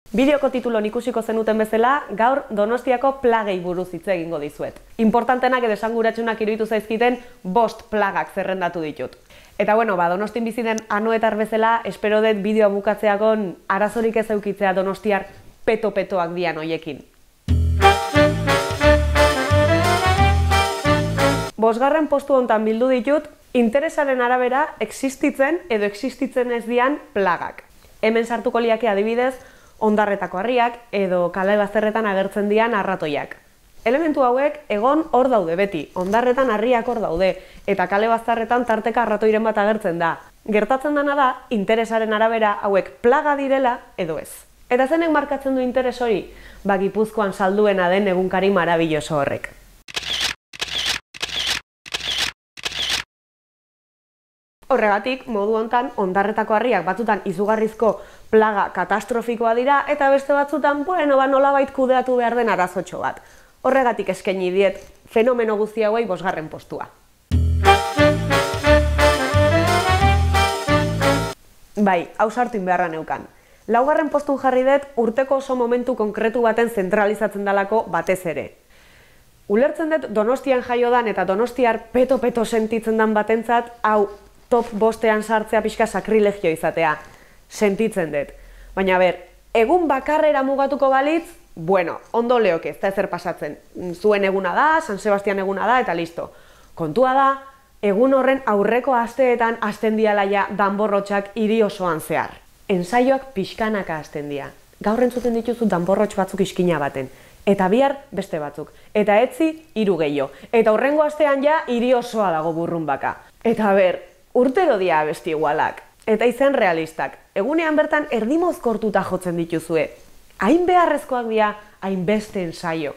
Bideoko titulon ikusiko zenuten bezala, gaur Donostiako plagei buruz hitz egingo dizuet. Importantenak edo esanguratsunak iruditu zaizkiten 5 plagak zerrendatu ditut. Eta Donostin bizi den anoetar bezala, espero dut bideoa bukatzeakon arazorik ez eukitzea donostiar peto-petoak dian hoiekin. 5. postu hontan bildu ditut, interesaren arabera existitzen edo existitzen ez dian plagak. Hemen sartuko liake adibidez, hondarretako harriak edo kale bazterretan agertzen dian arratoiak. Elementu hauek egon hor daude beti, hondarretan harriak hor daude, eta kale bazterretan tarteka arratoiren bat agertzen da. Gertatzen dena da, interesaren arabera hauek plaga direla edo ez. Eta zenek markatzen du interes hori? Gipuzkoan salduena den egunkari marabilloso horrek. Horregatik, modu hontan, hondarretako harriak batzutan izugarrizko plaga katastrofikoa dira, eta beste batzutan, nolabait kudeatu behar den arazotxo bat. Horregatik eskaini diet fenomeno guzti hauei 5. postua. Bai, hau sartu beharra neukan. 4. postun jarri dut urteko oso momentu konkretu baten zentralizatzen dalako batez ere. Ulertzen dut Donostian jaiodan eta donostiar peto-peto sentitzen dan batentzat, hau top 5ean sartzea pixka sakrilegio izatea. Sentitzen dut. Baina egun bakarrera mugatuko balitz, ondo leoke, ez da ezer pasatzen. Zuen eguna da, San Sebastian eguna da, eta listo. Kontua da, egun horren aurreko asteetan hasten dialaia danborrotxak hiri osoan zehar. Ensaioak pixkanaka hasten dira. Gaur entzuten dituzu danborrotx batzuk iskina baten. Eta bihar beste batzuk. Eta etzi 3 gehiago. Eta hurrengo astean ja hiri osoa dago burrunbaka. Eta urtero dia abesti igualak. Eta izen realistak. Egunean bertan erdimozkortuta jotzen dituzue. Hain beharrezkoak dira, hain beste ensaio.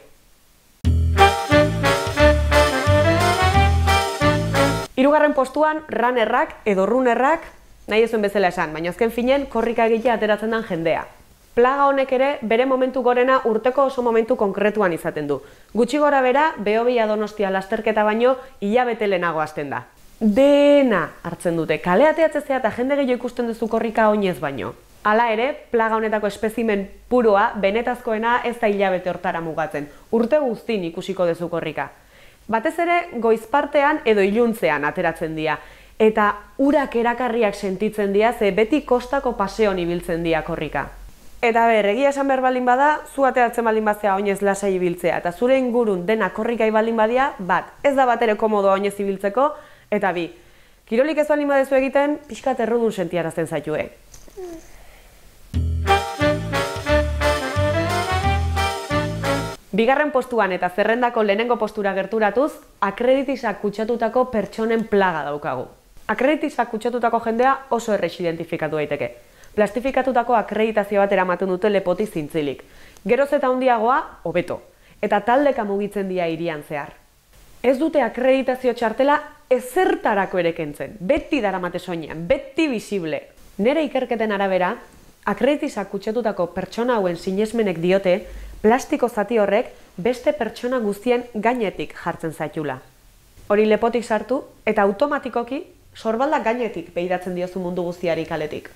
3. postuan, runnerrak edo runnerrak, nahi ezuen bezala esan, baina azken finen korrika egitea ateratzen den jendea. Plaga honek ere bere momentu gorena urteko oso momentu konkretuan izaten du. Gutxi gora bera, Behobia Donostia lasterketa baino hilabete lehenago hasten da. Dena hartzen dute, kaleateatzea eta jende gehiago ikusten duzu korrika oinez baino. Hala ere, plaga honetako espezimen puroa, benetazkoena ez da hilabete hortara mugatzen. Urte guztin ikusiko duzu korrika. Batez ere, goizpartean edo iluntzean ateratzen dira. Eta urak erakarriak sentitzen dira, ze beti kostako paseon ibiltzen dira korrika. Eta egia esan behar baldin bada, zu ateratzen baldin bazea oinez lasai ibiltzea. Eta zure ingurun dena korrika baldin badia, ez da bat ere komodoa oinez ibiltzeko, eta 2. Kirolik ez baldin badezu egiten, pixkat errudun sentiarazten zaitue. 2. postuan eta zerrendako lehenengo postura gerturatuz, akreditisak kutsatutako pertsonen plaga daukagu. Akreditisak kutsatutako jendea oso errex identifikatu daiteke. Plastifikatutako akreditazio bat eramaten dute lepotik zintzilik. Geroz eta handiagoa, hobeto. Eta taldeka mugitzen dira hirian zehar. Ez dute akreditazio txartela ezertarako ere kentzen. Beti daramate soinean, beti visible. Nere ikerketen arabera, akreditisak kutsatutako pertsona hauen sinesmenek diote, plastiko zati horrek beste pertsona guztien gainetik jartzen zaitula. Hori lepotik sartu eta automatikoki sorbaldak gainetik begiratzen diozu mundu guztiari kaletik.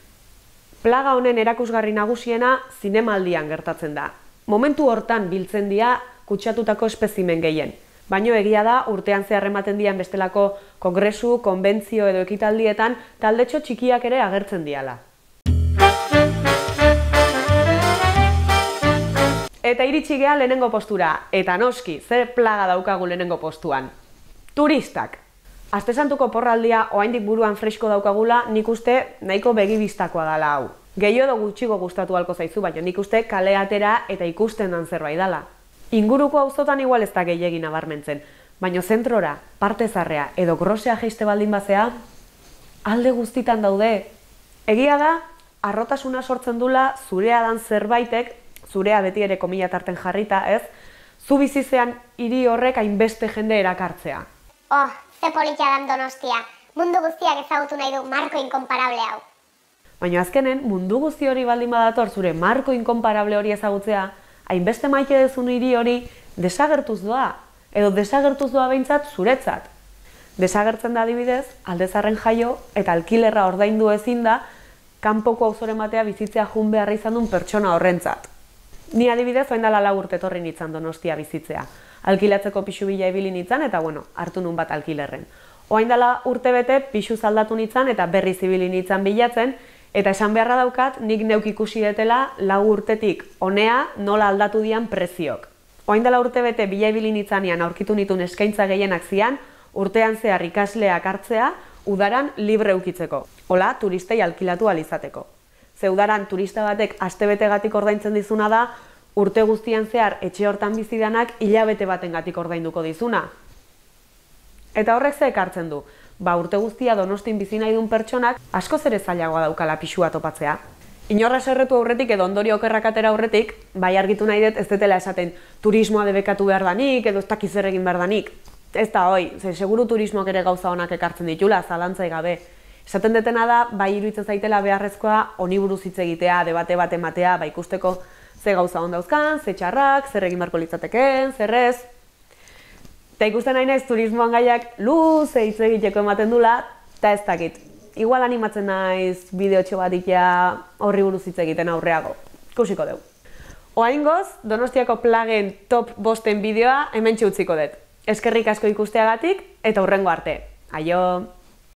Plaga honen erakusgarri nagusiena zinemaldian gertatzen da. Momentu hortan biltzen dira kutsatutako espezimen gehien. Baino egia da urtean zehar ematen dian bestelako kongresu, konbentzio edo ekitaldietan taldetxo txikiak ere agertzen diala. Eta iritsi gea lehenengo postura, eta noski, zer plaga daukagu lehenengo postuan. Turistak. Astesantuko porraldia oraindik buruan fresko daukagula, nik uste nahiko begibistakoa dela hau. Gehiago edo gutxigo gustatu halko zaizu, baina nik uste kale atera eta ikusten dan zerbait dela. Inguruko auzotan igual ez da gehiegi nabarmentzen, baina zentrora, parte zarrea edo grosea jaiste baldin bazea, alde guztitan daude. Egia da, harrotasuna sortzen dula zurea dan zerbaitek, zurea beti ere komila tarten jarrita, ez? Zu bizizean hiri horrek hainbeste jende erakartzea. Ze politia dan Donostia. Mundu guztiak ezagutu nahi du marko inkonparable hau. Baina azkenen, mundu guzti hori baldin badator zure marko inkonparable hori ezagutzea, hainbeste maite dezun hiri hori desagertuz doa, edo desagertuz doa behintzat zuretzat. Desagertzen da adibidez, Alde Zaharren jaio eta alkilerra ordaindu ezin da kanpoko auzoren batea bizitzea jun beharra izan duen pertsona horrentzat. Ni adibidez, orain dela 4 urte etorri nintzen Donostia bizitzea. Alkilatzeko pisu bila ibili nintzen eta hartu nun bat alkilerren. Orain dela urte bete pisu zaldatu nintzen eta berriz ibili nintzen bilatzen, eta esan beharra daukat nik neuk ikusi detela 4 urtetik honea nola aldatu dian preziok. Orain dela urte bete bila ibili nintzanean aurkitu nituen eskaintza gehienak zian, urtean zehar ikasleak hartzea, udaran libre ukitzeko. Hola, turistei alkilatu alizateko. Ze udaran turista batek astebetegatik ordaintzen dizuna da, urte guztian zehar etxe hortan bizidanak hilabete batengatik ordainduko dizuna. Eta horrek ze ekartzen du? Urte guztia Donostin bizi nahi duen pertsonak askoz ere zailagoa daukala pisua topatzea. Inorra serretu aurretik edo ondorio okerrak atera aurretik, bai argitu nahi dut ez detela esaten turismoa debekatu behar danik edo ez dakiz zer egin behar danik. Ez da hoi, ze seguru turismoak ere gauza honak ekartzen ditula, zalantzai gabe. Esaten detena da, bai iruditzen zaitela beharrezkoa honi buruz hitz egitea, debate bat ematea, ikusteko ze gauza on dauzkan, ze txarrak, zer egin beharko litzatekeen, zer ez. Eta ikusten nahi naiz turismoan gaiak luze hitz egiteko ematen dula, eta ez dakit. Igual animatzen naiz bideotxo bat itea horri buruz hitz egiten aurreago. Ikusiko dugu. Oraingoz, Donostiako plagen top 5 bideoa hementxe utziko dut. Eskerrik asko ikusteagatik eta hurrengo arte. Aio!